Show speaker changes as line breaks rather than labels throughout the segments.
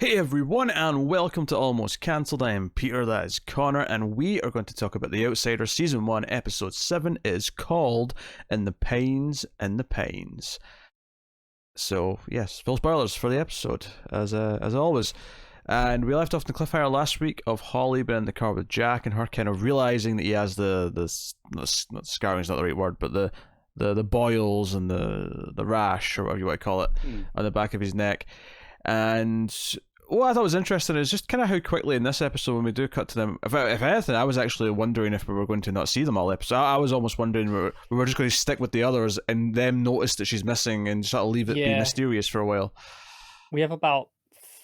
Hey everyone, and welcome to Almost Cancelled. I am Peter, that is Connor, and we are going to talk about The Outsider Season 1, Episode 7 is called In the Pains. So, yes, full spoilers for the episode, as always. And we left off in the cliffhanger last week of Holly being in the car with Jack and her kind of realising that he has the scarring is not the right word, but the boils and the rash, or whatever you want to call it, on the back of his neck. And what I thought was interesting is just kind of how quickly in this episode, when we do cut to them, if anything, I was actually wondering if we were going to not see them all episode. I was almost wondering we were just going to stick with the others and them notice that she's missing and sort of leave it be mysterious for a while. We
have about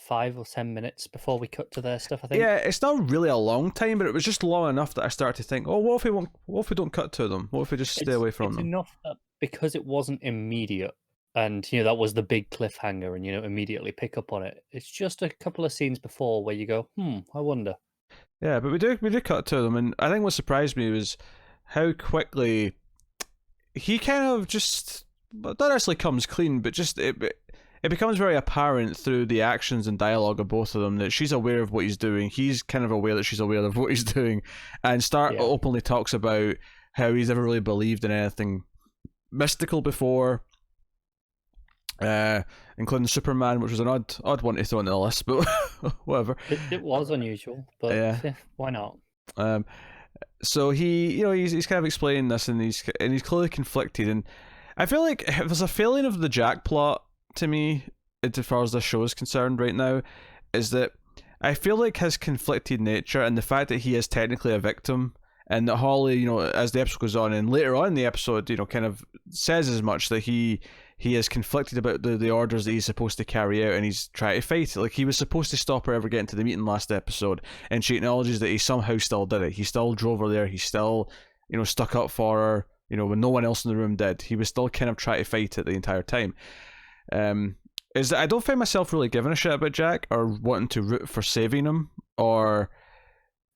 5 or 10 minutes before we cut to their stuff, I think.
Yeah, it's not really a long time, but it was just long enough that I started to think, oh, what if we don't cut to them? What if we just stay away from them?
It's enough that because it wasn't immediate, and that was the big cliffhanger, and immediately pick up on it. It's just a couple of scenes before where you go, I wonder.
Yeah, but we do cut to them, and I think what surprised me was how quickly he kind of just not necessarily comes clean, but just it becomes very apparent through the actions and dialogue of both of them that she's aware of what he's doing. He's kind of aware that she's aware of what he's doing, and openly talks about how he's never really believed in anything mystical before. Including Superman, which was an odd one to throw on the list, but whatever.
It was unusual, but yeah, why not?
So he's kind of explaining this, and he's clearly conflicted, and I feel like there's a failing of the Jack plot to me, as far as this show is concerned right now, is that I feel like his conflicted nature and the fact that he is technically a victim, and that Holly, as the episode goes on, and later on in the episode, kind of says as much, that he is conflicted about the orders that he's supposed to carry out, and he's trying to fight it. Like, he was supposed to stop her ever getting to the meeting last episode, and she acknowledges that he somehow still did it. He still drove her there. He still, stuck up for her, when no one else in the room did. He was still kind of trying to fight it the entire time. Is that I don't find myself really giving a shit about Jack or wanting to root for saving him, or...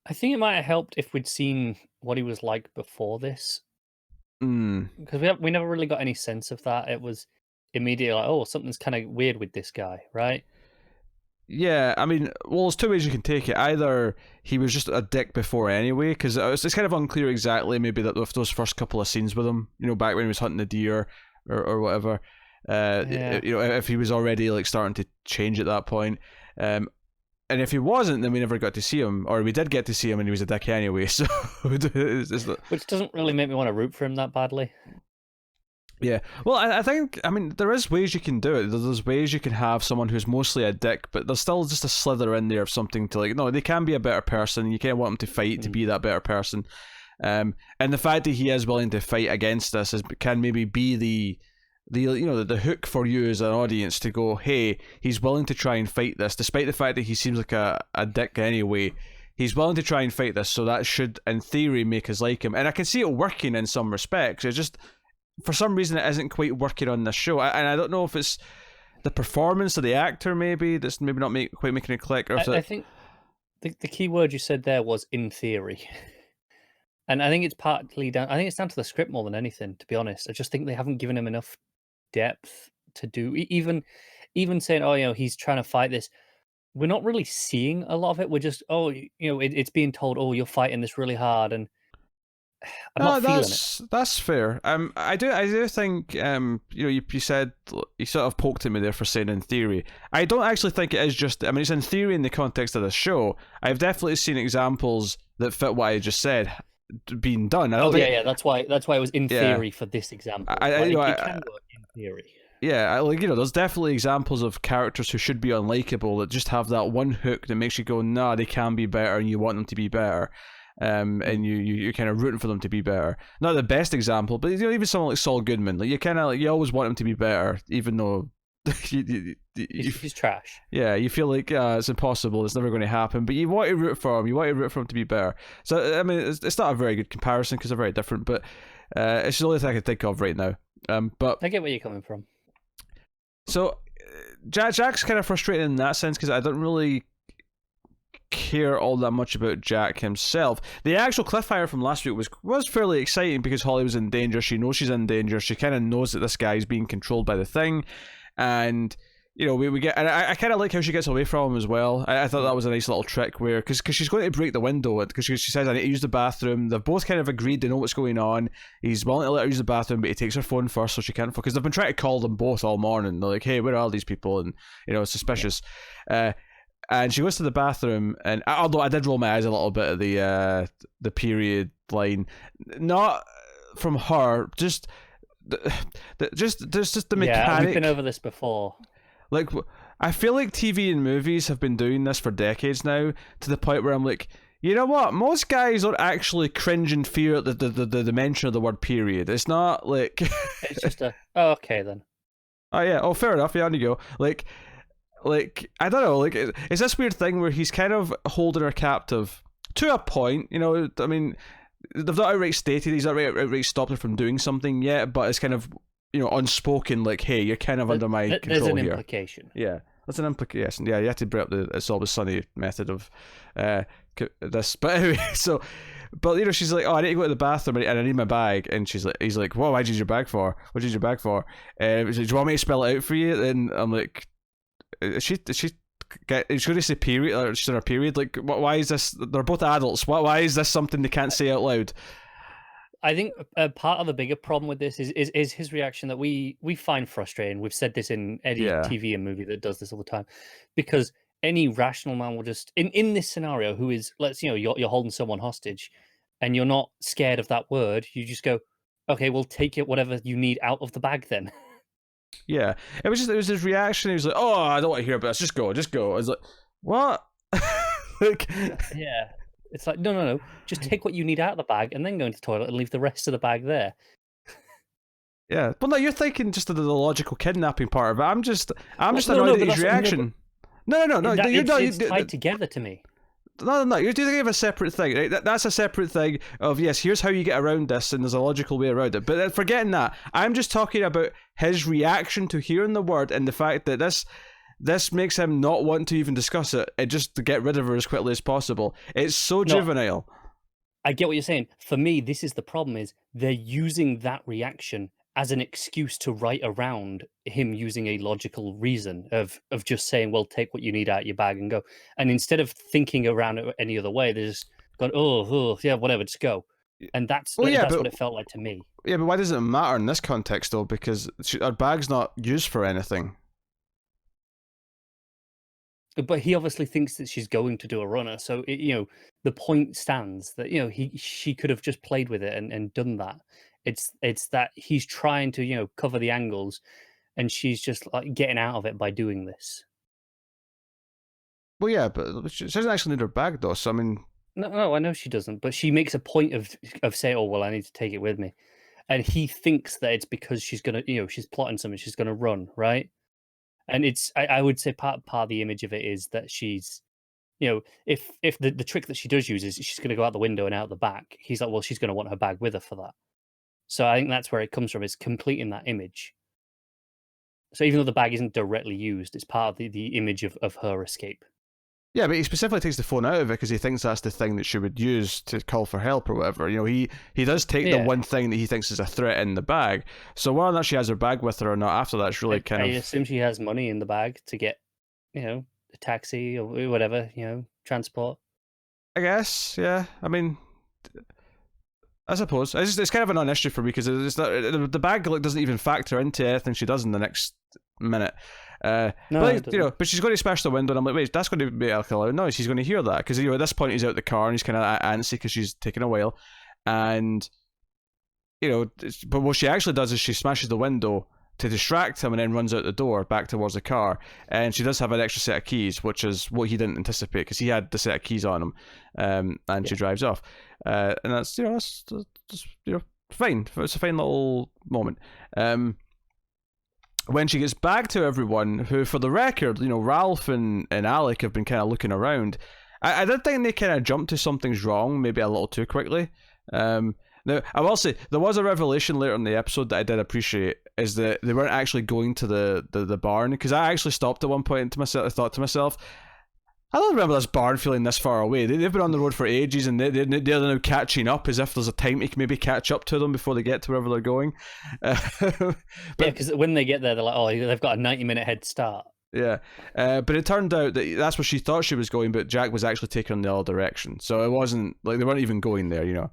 I think it might have helped if we'd seen what he was like before this. Because we never really got any sense of that. It was immediately like, oh, something's kind of weird with this guy, right?
Yeah, I mean, well, there's two ways you can take it. Either he was just a dick before anyway, because it's kind of unclear exactly, maybe, that with those first couple of scenes with him, back when he was hunting the deer or whatever, if he was already like starting to change at that point. And if he wasn't, then we never got to see him, or we did get to see him and he was a dick anyway, so...
Which doesn't really make me want to root for him that badly.
Yeah, well, I think, there is ways you can do it. There's ways you can have someone who's mostly a dick, but there's still just a slither in there of something to, like, no, they can be a better person, you kind of want them to fight to be that better person. And the fact that he is willing to fight against this can maybe be the hook for you as an audience to go, hey, he's willing to try and fight this, despite the fact that he seems like a dick anyway. He's willing to try and fight this, so that should, in theory, make us like him. And I can see it working in some respects. It's just, for some reason, it isn't quite working on this show. And I don't know if it's the performance of the actor, maybe, that's maybe not quite making it click. Or
I think the key word you said there was "in theory." And I think it's partly down... I think it's down to the script more than anything, to be honest. I just think they haven't given him enough depth to do, even saying, oh, he's trying to fight this. We're not really seeing a lot of it. We're just, it's being told, oh, you're fighting this really hard, and I'm not feeling it.
That's fair. I do think, you said, you sort of poked at me there for saying in theory. I don't actually think it is just, it's in theory in the context of the show. I've definitely seen examples that fit what I just said being done.
That's why it was in theory for this example. It can work in theory.
Yeah, there's definitely examples of characters who should be unlikable that just have that one hook that makes you go, nah, they can be better, and you want them to be better. And you're kind of rooting for them to be better. Not the best example, but even someone like Saul Goodman, like you always want him to be better, even though
he's trash.
Yeah, you feel like it's impossible, it's never going to happen, but you want to root for him. You want to root for him to be better. So it's not a very good comparison because they're very different, but it's the only thing I can think of right now. But
I get where you're coming from.
So Jack's kind of frustrating in that sense because I don't really care all that much about Jack himself. The actual cliffhanger from last week was fairly exciting because Holly was in danger. She knows she's in danger. She kind of knows that this guy is being controlled by the thing, and we get, and I kind of like how she gets away from him as well. I thought that was a nice little trick where, because she's going to break the window, because she says, I need to use the bathroom. They've both kind of agreed they know what's going on. He's willing to let her use the bathroom, but he takes her phone first so she can't, because they've been trying to call them both all morning. They're like, hey, where are these people? And, it's suspicious. And she goes to the bathroom, and although I did roll my eyes a little bit at the period line, not from her, just the mechanic.
Yeah, we've been over this before.
Like, I feel like TV and movies have been doing this for decades now, to the point where I'm like, you know what? Most guys don't actually cringe in fear at the mention of the word period. It's not like...
It's just oh, okay then.
Oh, yeah. Oh, fair enough. Yeah, on you go. Like, I don't know. Like, it's this weird thing where he's kind of holding her captive to a point. I mean, they've not outright stated, he's not outright stopped her from doing something yet, but it's kind of... unspoken, like, hey, you're kind of under my control here.
There's an implication.
Yeah, that's an implication. Yeah, you have to bring up the It's Always Sunny method of this. But anyway, she's like, oh, I need to go to the bathroom and I need my bag. And he's like, whoa, why'd you use your bag for? What'd you use your bag for? She's like, do you want me to spell it out for you? And I'm like, she's going to say period, or she's on her period. Like, why is this? They're both adults. Why is this something they can't say out loud?
I think part of the bigger problem with this is his reaction that we find frustrating. We've said this in any TV and movie that does this all the time, because any rational man will just in this scenario, who is, you're holding someone hostage, and you're not scared of that word. You just go, okay, we'll take it, whatever you need out of the bag then.
Yeah, it was his reaction. He was like, oh, I don't want to hear about this. Just go. I was like, what? Like,
yeah. It's like, no. Just take what you need out of the bag and then go into the toilet and leave the rest of the bag there.
Yeah. Well, no, you're thinking just of the logical kidnapping part of it. I'm just annoyed at his reaction. No.
It's tied together to me.
No. You're thinking of a separate thing, right? That's a separate thing of, yes, here's how you get around this, and there's a logical way around it. But forgetting that, I'm just talking about his reaction to hearing the word and the fact that this makes him not want to even discuss it, and just to get rid of her as quickly as possible. It's so juvenile.
I get what you're saying. For me, this is the problem, is they're using that reaction as an excuse to write around him using a logical reason of just saying, well, take what you need out of your bag and go. And instead of thinking around it any other way, they're just going, oh yeah, whatever, just go. And that's what it felt like to me.
Yeah, but why does it matter in this context, though? Because her bag's not used for anything.
But he obviously thinks that she's going to do a runner, so the point stands that she could have just played with it and done that. It's that he's trying to cover the angles, and she's just like getting out of it by doing this.
Well, yeah, but she doesn't actually need her bag though. So I mean,
no, I know she doesn't, but she makes a point of saying, "Oh well, I need to take it with me," and he thinks that it's because she's gonna she's plotting something, she's gonna run, right? And I would say part of the image of it is that she's, if the trick that she does use is she's going to go out the window and out the back, he's like, well, she's going to want her bag with her for that. So I think that's where it comes from, is completing that image. So even though the bag isn't directly used, it's part of the image of her escape.
Yeah, but he specifically takes the phone out of it because he thinks that's the thing that she would use to call for help or whatever. He does take the one thing that he thinks is a threat in the bag. So whether or not she has her bag with her or not after that's really I
assume she has money in the bag to get, a taxi or whatever, transport.
I guess, yeah. I mean, I suppose it's kind of a non-issue for me because it's not, the bag doesn't even factor into anything she does in the next minute.
No,
but she's going to smash the window, and I'm like, wait, that's going to be a loud noise. He's going to hear that because at this point he's out the car and he's kind of antsy because she's taking a while, and but what she actually does is she smashes the window to distract him and then runs out the door back towards the car. And she does have an extra set of keys, which is what he didn't anticipate because he had the set of keys on him, and she drives off, and that's fine. It's a fine little moment. When she gets back to everyone, who, for the record, Ralph and Alec have been kind of looking around. I did think they kind of jumped to something's wrong, maybe a little too quickly. Now, I will say, there was a revelation later in the episode that I did appreciate, is that they weren't actually going to the barn, because I actually stopped at one point and thought to myself, I don't remember this barn feeling this far away. They've been on the road for ages, and they're now catching up, as if there's a time to maybe catch up to them before they get to wherever they're going.
Because when they get there, they're like, oh, they've got a 90-minute head start.
Yeah, but it turned out that that's where she thought she was going, but Jack was actually taking her in the other direction. So it wasn't like they weren't even going there, you know.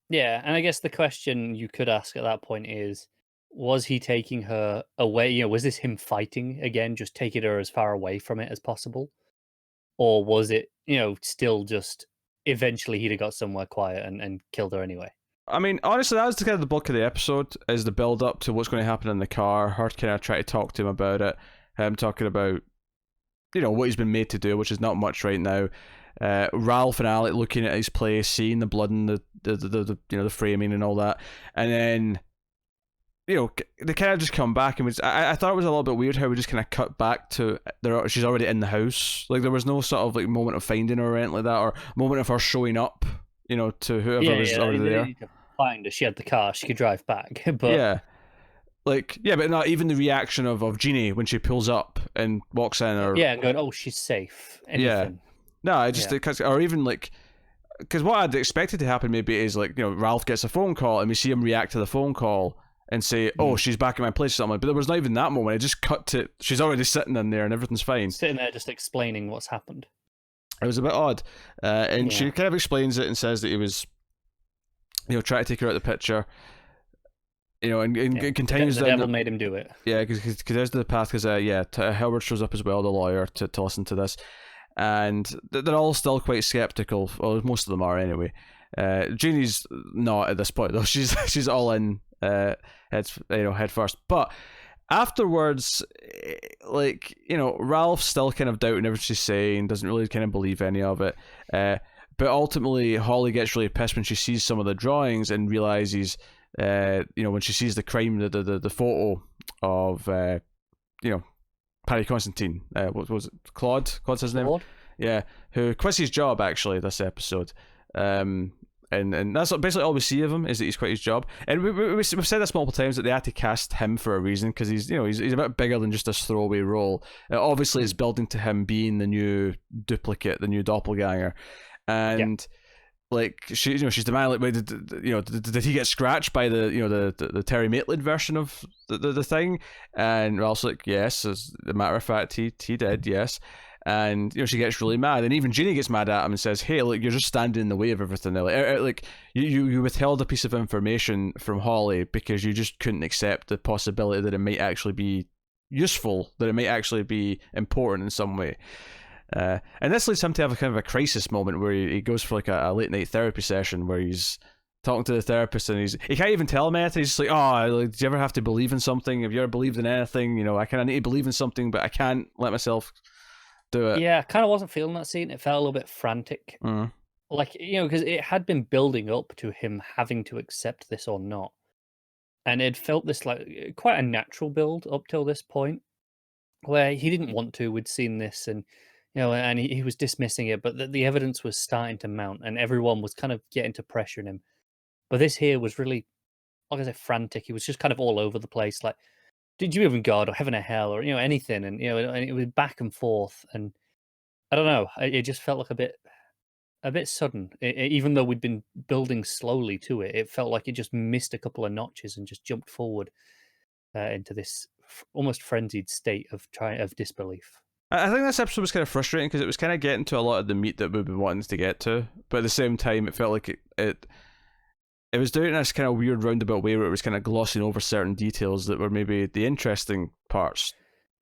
Yeah, and I guess the question you could ask at that point is, was he taking her away? Was this him fighting again, just taking her as far away from it as possible? Or was it, still just eventually he'd have got somewhere quiet and killed her anyway?
I mean, honestly, that was the kind of the bulk of the episode is the build up to what's going to happen in the car. Her kind of trying to talk to him about it. Him talking about what he's been made to do, which is not much right now. Ralph and Alec looking at his place, seeing the blood and the framing and all that, and then they kind of just come back and I thought it was a little bit weird how we just kind of cut back to she's already in the house. Like there was no sort of like moment of finding her or anything like that, or moment of her showing up, to whoever was already
they
there.
didn't need to find her. She had the car; she could drive back. But
Yeah, but not even the reaction of Jeannie when she pulls up and walks in, or
yeah, going, oh, she's safe.
yeah,
Anything.
no, I just
Yeah.
or even like because what I'd expected to happen maybe is like Ralph gets a phone call and we see him react to the phone call and say, "Oh, she's back in my place," or something. But there was not even that moment. It just cut to she's already sitting in there and everything's fine.
Sitting there just explaining what's happened.
It was a bit odd, and she kind of explains it and says that he was, trying to take her out of the picture. And continues
the devil made him do it.
Yeah, because there's the path. Because Howard shows up as well, the lawyer, to listen to this, and they're all still quite skeptical. Well, most of them are anyway. Jeannie's not at this point though. She's all in head first. But afterwards, Ralph's still kind of doubting everything she's saying, doesn't really kind of believe any of it. But ultimately, Holly gets really pissed when she sees some of the drawings and realizes, when she sees the crime, the photo of, Paddy Constantine. What was it? Claude? Claude's his name?
Claude?
Yeah, who quits his job actually this episode. And that's basically all we see of him is that he's quit his job. And we've said this multiple times that they had to cast him for a reason because he's a bit bigger than just a throwaway role. Obviously, it's building to him being the new duplicate, the new doppelganger, and. Yeah. Like she's demanding, like, did he get scratched by the Terry Maitland version of the thing? And Ralph's like, yes, as a matter of fact, he did, yes. And she gets really mad, and even Jeannie gets mad at him and says, "Hey, look, you're just standing in the way of everything. Like you withheld a piece of information from Holly because you just couldn't accept the possibility that it might actually be useful, that it might actually be important in some way." And this leads him to have a kind of a crisis moment where he goes for like a late night therapy session where he's talking to the therapist and he can't even tell him anything. He's just like, "Oh, do you ever have to believe in something? Have you ever believed in anything? I kind of need to believe in something, but I can't let myself do it."
Yeah, I kind of wasn't feeling that scene. It felt a little bit frantic. Like, because it had been building up to him having to accept this or not. And it felt this like quite a natural build up till this point where he didn't want to. We'd seen this and and he was dismissing it, but the evidence was starting to mount, and everyone was kind of getting to pressuring him. But this here was really, like I said, frantic. He was just kind of all over the place. Like, did you even God or heaven or hell or anything? And and it was back and forth, and I don't know. It just felt like a bit sudden. Even though we'd been building slowly to it, it felt like it just missed a couple of notches and just jumped forward into this almost frenzied state of disbelief.
I think this episode was kind of frustrating because it was kind of getting to a lot of the meat that we've been wanting to get to, but at the same time, it felt like it was doing this kind of weird roundabout way where it was kind of glossing over certain details that were maybe the interesting parts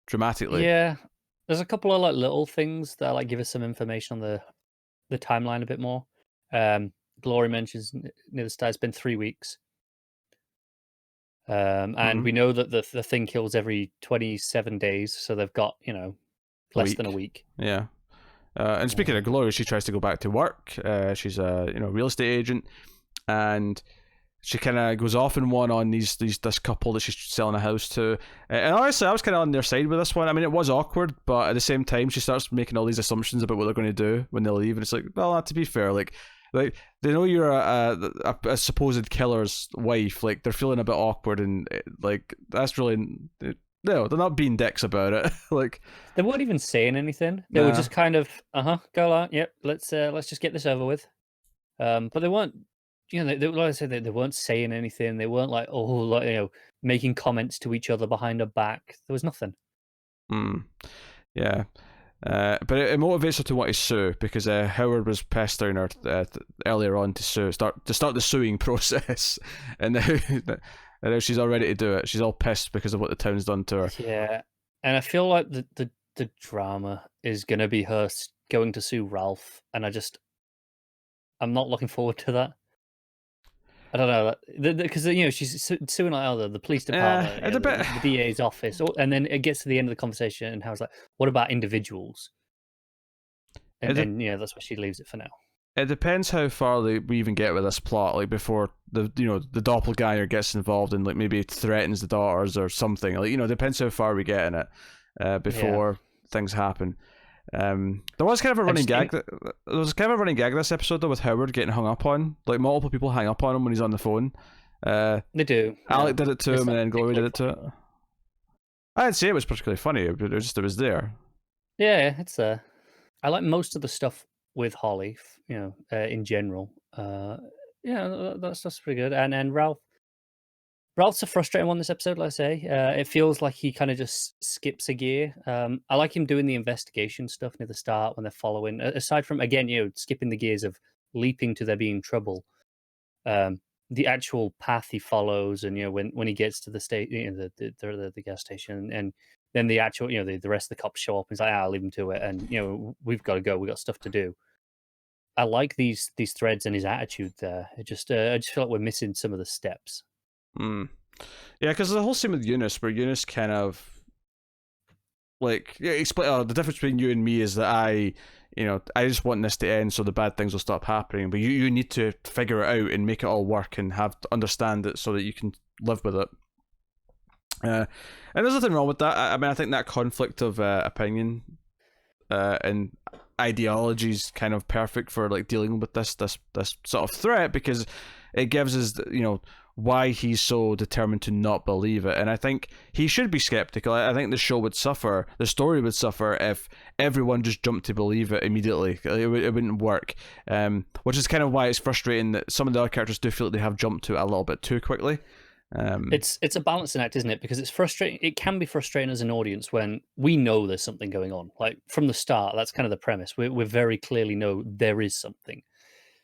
dramatically.
Yeah, there's a couple of like little things that like give us some information on the timeline a bit more. Glory mentions near the start it's been 3 weeks. And we know that the thing kills every 27 days, so they've got, less than a week.
Yeah. And speaking of Glory, she tries to go back to work. She's a real estate agent, and she kind of goes off in one on this couple that she's selling a house to. And honestly, I was kind of on their side with this one. I mean, it was awkward, but at the same time, she starts making all these assumptions about what they're going to do when they leave, and it's like, well, to be fair, like they know you're a supposed killer's wife. Like they're feeling a bit awkward, and like that's really. No, they're not being dicks about it. Like
they weren't even saying anything. They were just kind of, go on, yep, let's just get this over with. But they weren't, they, like I said, they weren't saying anything. They weren't like, making comments to each other behind her back. There was nothing.
Mm, yeah. But it motivates her to want to sue because Howard was pestering her earlier on to start the suing process, and now she's all ready to do it. She's all pissed because of what the town's done to her.
Yeah, and I feel like the drama is gonna be her going to sue Ralph, and I'm not looking forward to that. I don't know, because she's suing like the police department,
It's a bit.
the DA's office, and then it gets to the end of the conversation, and Howard's like, "What about individuals?"
It, de-
And that's where she leaves it for now.
it depends how far we even get with this plot. Like before the doppelganger gets involved and like maybe threatens the daughters or something. Like it depends how far we get in it before things happen. There was kind of a running gag. There was kind of a running gag this episode though with Howard getting hung up on. Like multiple people hang up on him when he's on the phone.
They do.
Alec did it to him, and then Glory did it to it. I'd say it was particularly funny, but it was there.
Yeah, it's there. I like most of the stuff with Holly, in general. Yeah, that's pretty good. And Ralph's a frustrating one this episode, let's say. It feels like he kind of just skips a gear. I like him doing the investigation stuff near the start when they're following. Aside from, again, skipping the gears of leaping to there being trouble. The actual path he follows, and when he gets to the state, the gas station, and then the actual, the rest of the cops show up, and he's like, I'll leave him to it, and we've got to go, we've got stuff to do. I like these threads and his attitude there. I just feel like we're missing some of the steps.
Yeah, because the whole scene with Eunice, where Eunice kind of explain the difference between you and me is that I just want this to end so the bad things will stop happening, but you need to figure it out and make it all work and understand it so that you can live with it. And there's nothing wrong with that. I mean, I think that conflict of opinion and ideology is kind of perfect for like dealing with this sort of threat, because it gives us why he's so determined to not believe it. And I think he should be skeptical. I think the story would suffer if everyone just jumped to believe it immediately. It wouldn't work, which is kind of why it's frustrating that some of the other characters do feel like they have jumped to it a little bit too quickly.
It's a balancing act, isn't it? Because it's frustrating. It can be frustrating as an audience when we know there's something going on. Like from the start, that's kind of the premise. We very clearly know there is something.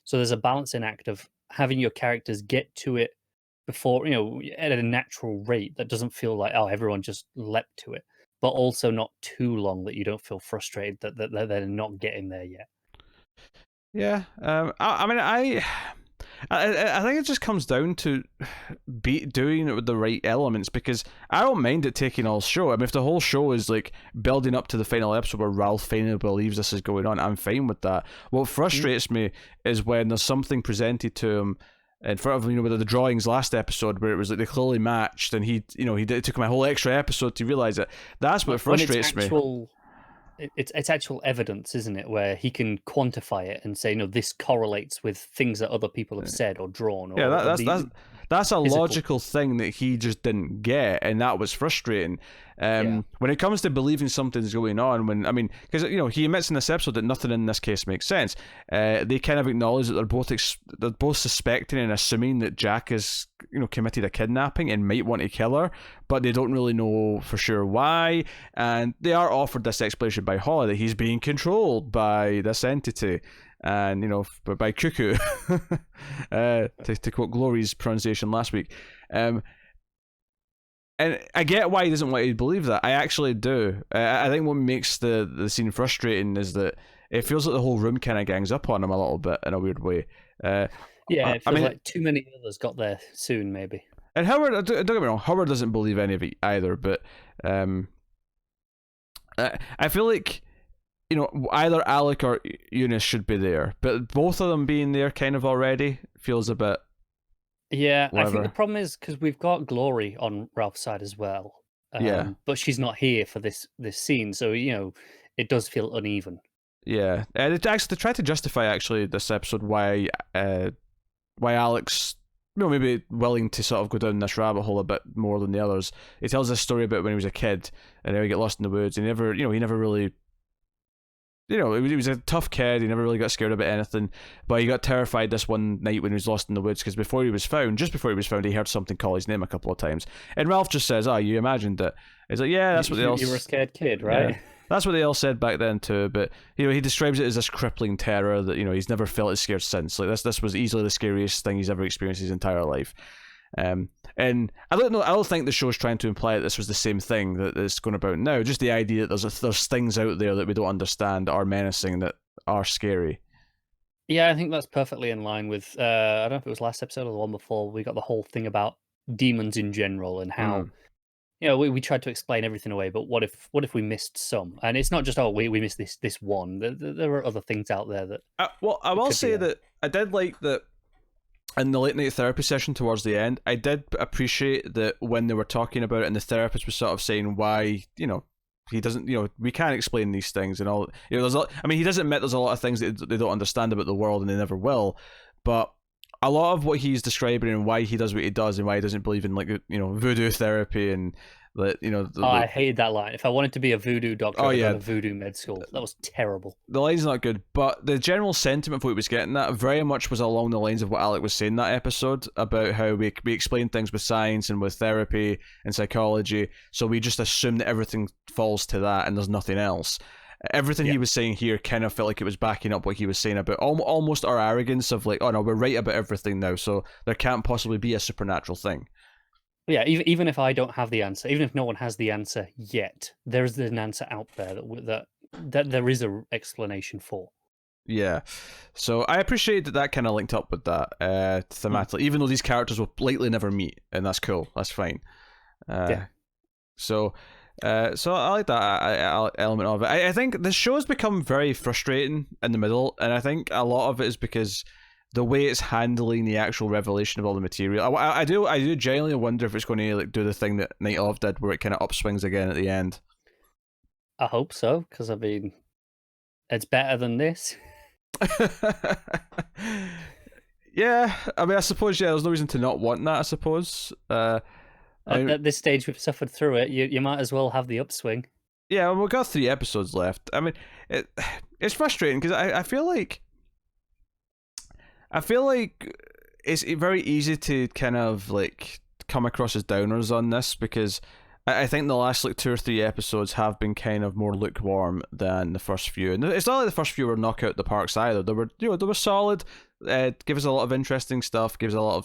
So there's a balancing act of having your characters get to it before, at a natural rate that doesn't feel like, oh, everyone just leapt to it, but also not too long that you don't feel frustrated that they're not getting there yet.
Yeah. I mean, I think it just comes down to doing it with the right elements, because I don't mind it taking all show. I mean, if the whole show is like building up to the final episode where Ralph finally believes this is going on, I'm fine with that. What frustrates me is when there's something presented to him in front of him, with the drawings last episode where it was like they clearly matched, and it took him a whole extra episode to realize it. That's what frustrates me.
It's actual evidence, isn't it, where he can quantify it and say, no, this correlates with things that other people have said or drawn.
That's a logical thing that he just didn't get, and that was frustrating. When it comes to believing something's going on, because he admits in this episode that nothing in this case makes sense. They kind of acknowledge that they're both suspecting and assuming that Jack has committed a kidnapping and might want to kill her, but they don't really know for sure why. And they are offered this explanation by Holly that he's being controlled by this entity. And by cuckoo, to quote Glory's pronunciation last week, and I get why he doesn't want to believe that. I actually do. I think what makes the scene frustrating is that it feels like the whole room kind of gangs up on him a little bit in a weird way.
It feels like too many others got there soon, maybe.
And Howard, don't get me wrong, Howard doesn't believe any of it either, but I feel like either Alec or Eunice should be there, but both of them being there kind of already feels a bit.
Yeah,
whatever.
I think the problem is because we've got Glory on Ralph's side as well. But she's not here for this scene, so it does feel uneven.
Yeah, they try to justify actually this episode why Alex, maybe willing to sort of go down this rabbit hole a bit more than the others. He tells this story about when he was a kid and how he got lost in the woods, and he never really he was a tough kid. He never really got scared about anything, but he got terrified this one night when he was lost in the woods because just before he was found, he heard something call his name a couple of times. And Ralph just says, "Oh, you imagined it." He's like, "Yeah, that's what they all."
You were a scared kid,
Yeah,
right?
that's what they all said back then too. But he describes it as this crippling terror that he's never felt as scared since. Like this was easily the scariest thing he's ever experienced his entire life. And I don't know. I don't think the show's trying to imply that this was the same thing that it's going about now. Just the idea that there's things out there that we don't understand that are menacing, that are scary.
Yeah, I think that's perfectly in line with. I don't know if it was last episode or the one before. We got the whole thing about demons in general and how
Mm.
we tried to explain everything away. But what if we missed some? And it's not just we missed this one. There are other things out there that.
Well, I will say that I did like that. In the late night therapy session towards the end, I did appreciate that when they were talking about it, and the therapist was sort of saying why, he doesn't, we can't explain these things and all. There's he does admit there's a lot of things that they don't understand about the world, and they never will. But a lot of what he's describing and why he does what he does and why he doesn't believe in voodoo therapy and
I hated that line. If I wanted to be a voodoo doctor, I'd go to voodoo med school. That was terrible.
The line's not good, but the general sentiment of what he was getting at very much was along the lines of what Alec was saying that episode about how we explain things with science and with therapy and psychology, so we just assume that everything falls to that and there's nothing else. Everything he was saying here kind of felt like it was backing up what he was saying about almost our arrogance of like, oh no, we're right about everything now, so there can't possibly be a supernatural thing.
Yeah, even if I don't have the answer, even if no one has the answer yet, there's an answer out there that there is a explanation for.
Yeah, so I appreciate that kind of linked up with that thematically, even though these characters will likely never meet, and that's cool. That's fine. So I like that element of it. I think the show's become very frustrating in the middle, and I think a lot of it is because the way it's handling the actual revelation of all the material. I do genuinely wonder if it's going to do the thing that Night Of did, where it kind of upswings again at the end.
I hope so, because it's better than this.
Yeah, I suppose there's no reason to not want that. I suppose.
At this stage, we've suffered through it. You might as well have the upswing.
Yeah, we've got 3 episodes left. It's frustrating because I feel like it's very easy to kind of like come across as downers on this because I think the last 2 or 3 episodes have been kind of more lukewarm than the first few. And it's not like the first few were knock out the parks either. They were solid. Give us a lot of interesting stuff. Gives a lot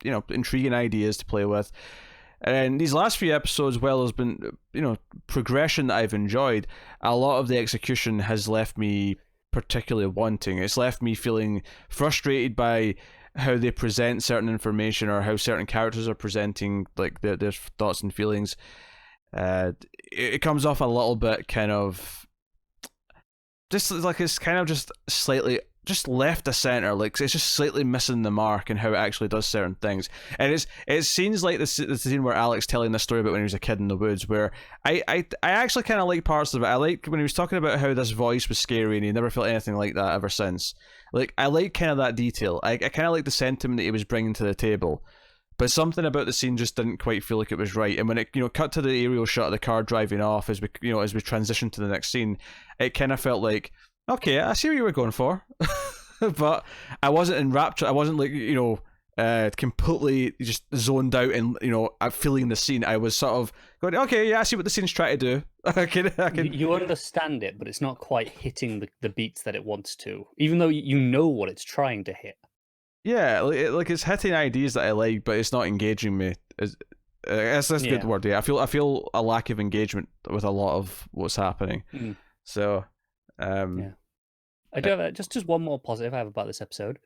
of intriguing ideas to play with. And these last few episodes, well, there's been progression that I've enjoyed. A lot of the execution has left me particularly wanting. It's left me feeling frustrated by how they present certain information or how certain characters are presenting like their thoughts and feelings. It comes off a little bit kind of just like it's kind of just slightly just left the center, like it's just slightly missing the mark in how it actually does certain things. And it seems like the scene where Alex telling this story about when he was a kid in the woods, where I actually kind of like parts of it. I like when he was talking about how this voice was scary and he never felt anything like that ever since. Like I like kind of that detail. I kind of like the sentiment that he was bringing to the table. But something about the scene just didn't quite feel like it was right. And when it cut to the aerial shot of the car driving off as we transitioned to the next scene, it kind of felt like, okay, I see what you were going for. But I wasn't enraptured. I wasn't like, completely just zoned out and, feeling the scene. I was sort of going, okay, yeah, I see what the scene's trying to do. I can...
You understand it, but it's not quite hitting the beats that it wants to, even though you know what it's trying to hit.
Yeah, like it's hitting ideas that I like, but it's not engaging me. That's a good word. Yeah, I feel a lack of engagement with a lot of what's happening.
Mm.
So,
yeah. I do have just one more positive I have about this episode.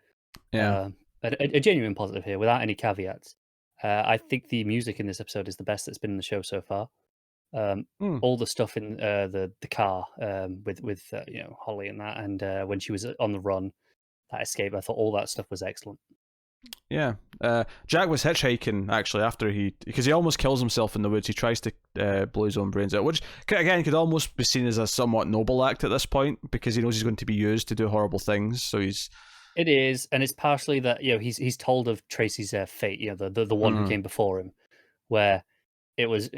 Yeah,
a genuine positive here, without any caveats. I think the music in this episode is the best that's been in the show so far. All the stuff in the car with Holly and that, and when she was on the run, that escape, I thought all that stuff was excellent.
Yeah, Jack was hitchhiking actually because he almost kills himself in the woods. He tries to blow his own brains out, which again could almost be seen as a somewhat noble act at this point because he knows he's going to be used to do horrible things. So
it is, and it's partially that he's told of Tracy's fate, the one who came before him, where it was,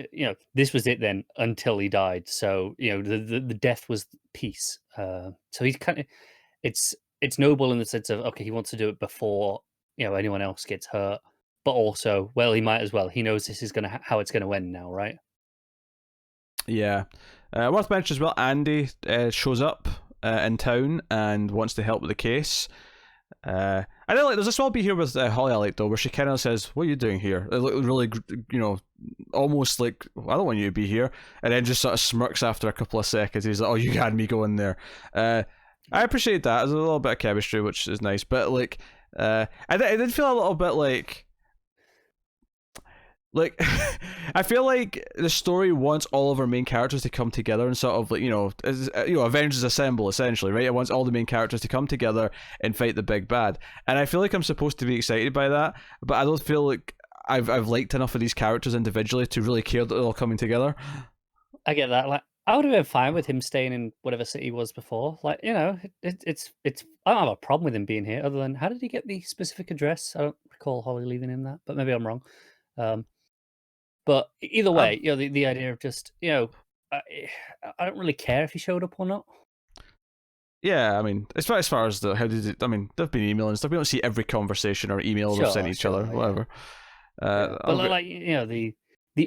this was it then until he died. So the death was peace. So he's kind of, it's noble in the sense of, okay, he wants to do it before anyone else gets hurt, but also, well, he might as well. He knows this is gonna how it's gonna end now, right?
Yeah. Worth mentioning as well, Andy shows up in town and wants to help with the case. I don't like. There's a small bit here with Holly I like though, where she kind of says, "What are you doing here?" Really, almost like, "I don't want you to be here," and then just sort of smirks after a couple of seconds. He's like, "Oh, you had me going there." I appreciate that. There's a little bit of chemistry, which is nice, but like, I did feel a little bit like I feel like the story wants all of our main characters to come together and sort of like Avengers Assemble essentially, right? It wants all the main characters to come together and fight the big bad, and I feel like I'm supposed to be excited by that, but I don't feel like I've liked enough of these characters individually to really care that they're all coming together.
I get that. Like, I would have been fine with him staying in whatever city he was before. Like, it's. I don't have a problem with him being here. Other than, how did he get the specific address? I don't recall Holly leaving him that, but maybe I'm wrong. But either way, the idea of just I, I don't really care if he showed up or not.
Yeah, I mean, as far as how did it? I mean, they've been emailing and stuff. We don't see every conversation or email they've sent each other, whatever.
But like the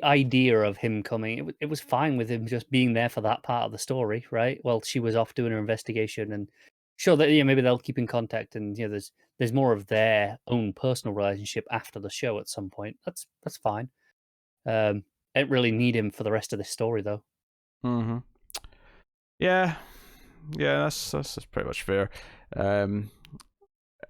idea of him coming, it was fine with him just being there for that part of the story, right? Well, she was off doing her investigation, and sure that maybe they'll keep in contact, and there's more of their own personal relationship after the show at some point. That's fine. I don't really need him for the rest of this story, though.
Mm-hmm. Yeah, that's pretty much fair. And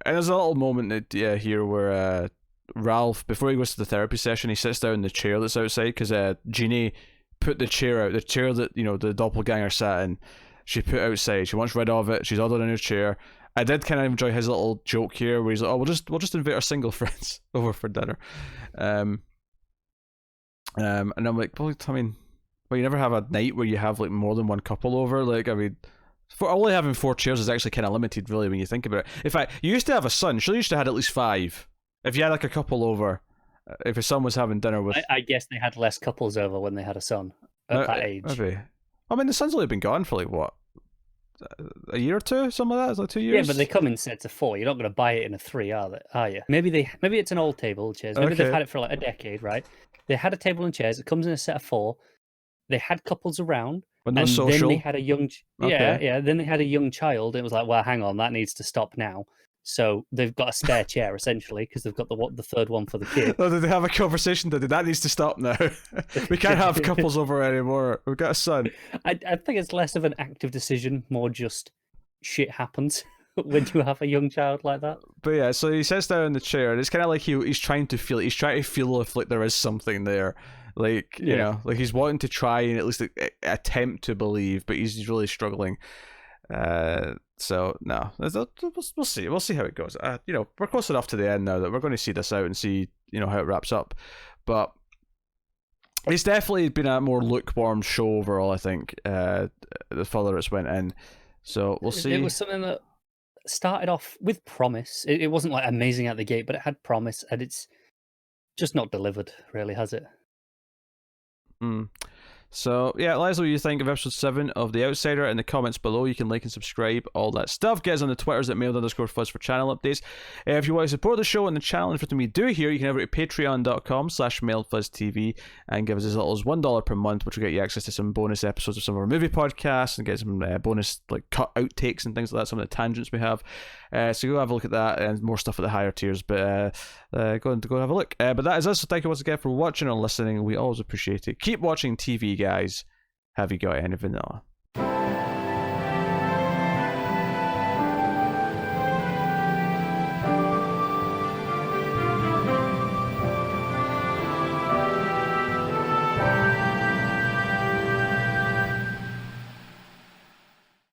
there's a little moment here where Ralph, before he goes to the therapy session, he sits down in the chair that's outside because Jeannie put the chair out, the chair that the doppelganger sat in. She put outside. She wants rid of it. She's ordered a new chair. I did kind of enjoy his little joke here, where he's like, "Oh, we'll just invite our single friends over for dinner." And I'm like, well, I mean, you never have a night where you have like more than one couple over. Like, I mean, for only having 4 chairs is actually kind of limited, really, when you think about it. In fact, you used to have a son. Sure, you used to have at least 5. If you had like a couple over, if a son was having dinner with,
I guess they had less couples over when they had a son at that age.
Maybe. I mean, the son's only been gone for like what, a year or two, something like that. It's like 2 years.
Yeah, but they come in sets of 4. You're not going to buy it in a 3, are you? Maybe it's an old table chairs. Maybe they've had it for like a decade, right? They had a table and chairs. It comes in a set of 4. They had couples around,
but no
and
social.
Then they had a young,
Okay.
Then they had a young child. And it was like, well, hang on, that needs to stop now. So they've got a spare chair essentially because they've got the third one for the kid.
Oh, did they have a conversation? That needs to stop now. We can't have couples over anymore. We've got a son.
I think it's less of an active decision, more just shit happens when you have a young child like that.
But yeah, so he sits down in the chair, and it's kind of like he's trying to feel. He's trying to feel if like there is something there, like like he's wanting to try and at least attempt to believe, but he's really struggling. So no, we'll see. We'll see how it goes. We're close enough to the end now that we're going to see this out and see how it wraps up. But it's definitely been a more lukewarm show overall, I think. The further it's went in, so we'll see.
It was something that started off with promise. It wasn't like amazing at the gate, but it had promise, and it's just not delivered, really, has it?
So yeah, let us know what you think of episode 7 of The Outsider in the comments below. You can like and subscribe, all that stuff. Get us on the Twitters at mailed_fuzz for channel updates. If you want to support the show and the channel and everything we do here, you can head over to patreon.com/mailedfuzztv and give us as little as $1 per month, which will get you access to some bonus episodes of some of our movie podcasts and get some bonus like cut outtakes and things like that, some of the tangents we have. So go have a look at that and more stuff at the higher tiers. But go and have a look. But that is us. So thank you once again for watching and listening. We always appreciate it. Keep watching TV, guys. Have you got any vanilla?